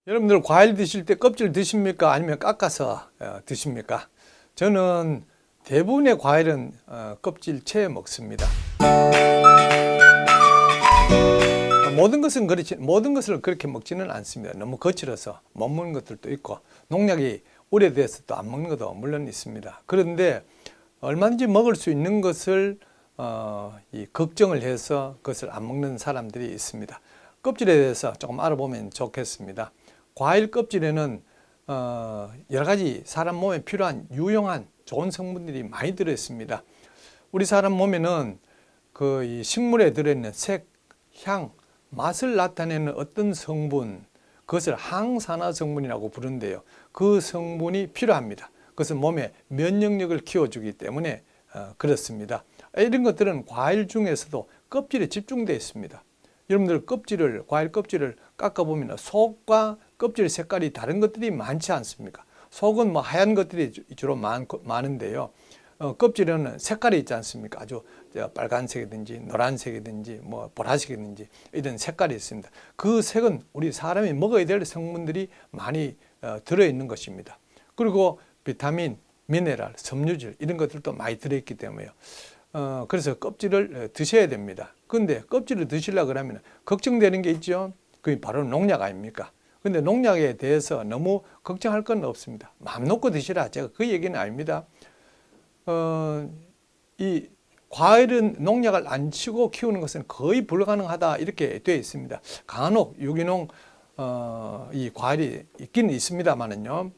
여러분들 과일 드실 때 껍질 드십니까? 아니면 깎아서 드십니까? 저는 대부분의 과일은 껍질째 먹습니다. 모든 것을 그렇게 먹지는 않습니다. 너무 거칠어서 못 먹는 것들도 있고, 농약이 오래돼서 또 안 먹는 것도 물론 있습니다. 그런데 얼마든지 먹을 수 있는 것을 걱정을 해서 그것을 안 먹는 사람들이 있습니다. 껍질에 대해서 조금 알아보면 좋겠습니다. 과일 껍질에는 여러 가지 사람 몸에 필요한 유용한 좋은 성분들이 많이 들어있습니다. 우리 사람 몸에는 이 식물에 들어있는 색, 향, 맛을 나타내는 어떤 성분, 그것을 항산화 성분이라고 부르는데요. 그 성분이 필요합니다. 그것은 몸의 면역력을 키워주기 때문에 그렇습니다. 이런 것들은 과일 중에서도 껍질에 집중되어 있습니다. 여러분들 과일 껍질을 깎아보면 속과 껍질 색깔이 다른 것들이 많지 않습니까? 속은 하얀 것들이 주로 많은데요. 껍질에는 색깔이 있지 않습니까? 아주 빨간색이든지 노란색이든지 보라색이든지 이런 색깔이 있습니다. 그 색은 우리 사람이 먹어야 될 성분들이 많이 들어있는 것입니다. 그리고 비타민, 미네랄, 섬유질 이런 것들도 많이 들어있기 때문에요. 그래서 껍질을 드셔야 됩니다. 그런데 껍질을 드시려고 그러면 걱정되는 게 있죠. 그게 바로 농약 아닙니까? 근데 농약에 대해서 너무 걱정할 건 없습니다. 마음 놓고 드시라. 제가 그 얘기는 아닙니다. 이 과일은 농약을 안 치고 키우는 것은 거의 불가능하다 이렇게 되어 있습니다. 간혹 유기농 이 과일이 있기는 있습니다만은요.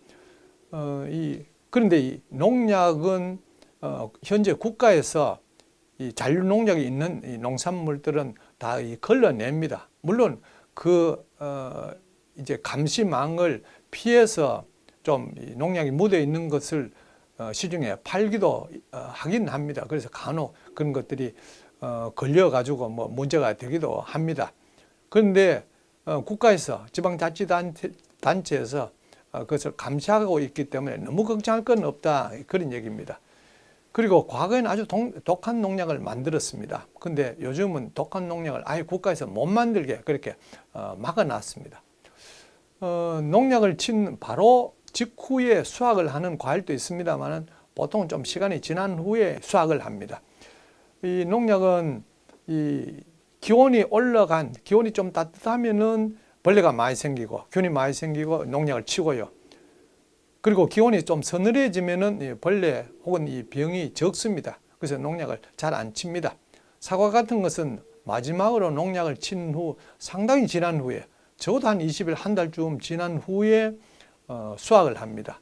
그런데 이 농약은 현재 국가에서 이 잔류 농약이 있는 이 농산물들은 다 걸러냅니다. 물론 이제 감시망을 피해서 좀 농약이 묻어 있는 것을 시중에 팔기도 하긴 합니다. 그래서 간혹 그런 것들이 걸려가지고 문제가 되기도 합니다. 그런데 국가에서 지방자치단체에서 그것을 감시하고 있기 때문에 너무 걱정할 건 없다 그런 얘기입니다. 그리고 과거에는 아주 독한 농약을 만들었습니다. 근데 요즘은 독한 농약을 아예 국가에서 못 만들게 그렇게 막아놨습니다. 농약을 친 바로 직후에 수확을 하는 과일도 있습니다만 보통 좀 시간이 지난 후에 수확을 합니다. 이 농약은 기온이 좀 따뜻하면은 벌레가 많이 생기고 균이 많이 생기고 농약을 치고요. 그리고 기온이 좀 서늘해지면은 벌레 혹은 이 병이 적습니다. 그래서 농약을 잘 안 칩니다. 사과 같은 것은 마지막으로 농약을 친 후 상당히 지난 후에 적어도 한 20일, 한 달쯤 지난 후에 수확을 합니다.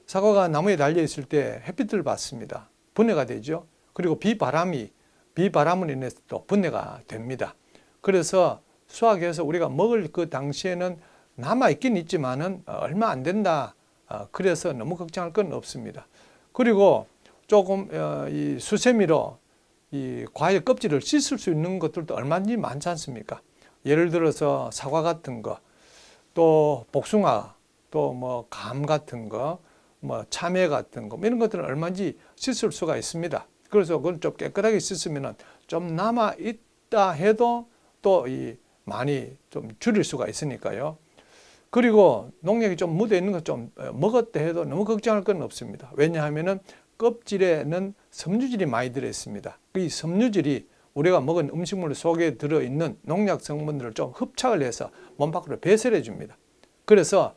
사과가 나무에 달려 있을 때 햇빛을 받습니다. 분해가 되죠. 그리고 비바람을 인해서 또 분해가 됩니다. 그래서 수확해서 우리가 먹을 그 당시에는 남아 있긴 있지만은 얼마 안 된다. 그래서 너무 걱정할 건 없습니다. 그리고 조금 이 수세미로 이 과일 껍질을 씻을 수 있는 것들도 얼마든지 많지 않습니까? 예를 들어서 사과 같은 거, 또 복숭아, 또 감 같은 거, 참외 같은 거 이런 것들은 얼마든지 씻을 수가 있습니다. 그래서 그걸 좀 깨끗하게 씻으면은 좀 남아 있다 해도 또 많이 좀 줄일 수가 있으니까요. 그리고 농약이 좀 묻어 있는 거 좀 먹었다 해도 너무 걱정할 건 없습니다. 왜냐하면은 껍질에는 섬유질이 많이 들어 있습니다. 이 섬유질이 우리가 먹은 음식물 속에 들어있는 농약 성분들을 좀 흡착을 해서 몸 밖으로 배설해 줍니다. 그래서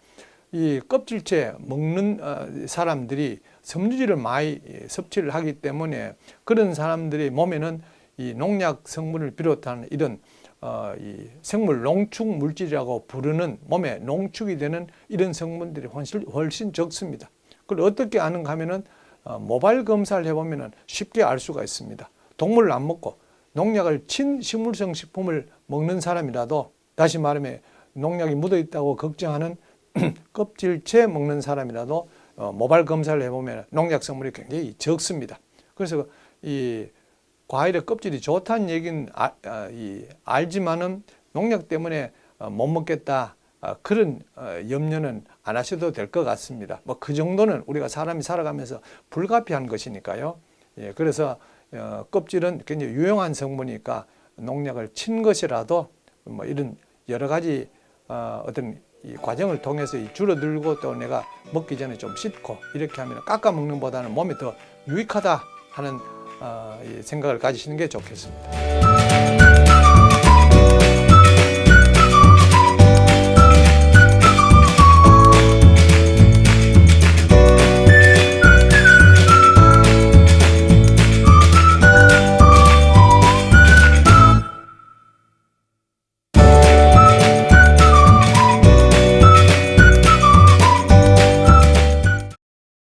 이 껍질째 먹는 사람들이 섬유질을 많이 섭취를 하기 때문에 그런 사람들의 몸에는 이 농약 성분을 비롯한 이런 이 생물 농축 물질이라고 부르는 몸에 농축이 되는 이런 성분들이 훨씬 적습니다. 그걸 어떻게 아는가 하면은 모발 검사를 해보면 쉽게 알 수가 있습니다. 동물을 안 먹고 농약을 친 식물성 식품을 먹는 사람이라도, 다시 말하면 농약이 묻어 있다고 걱정하는 껍질째 먹는 사람이라도 모발 검사를 해보면 농약 성분이 굉장히 적습니다. 그래서 이 과일의 껍질이 좋다는 얘기는 알지만은 농약 때문에 못 먹겠다 그런 염려는 안 하셔도 될 것 같습니다. 그 정도는 우리가 사람이 살아가면서 불가피한 것이니까요. 예, 그래서 껍질은 굉장히 유용한 성분이니까 농약을 친 것이라도 이런 여러 가지 어떤 이 과정을 통해서 이 줄어들고 또 내가 먹기 전에 좀 씻고 이렇게 하면 깎아 먹는 보다는 몸에 더 유익하다 하는 이 생각을 가지시는 게 좋겠습니다.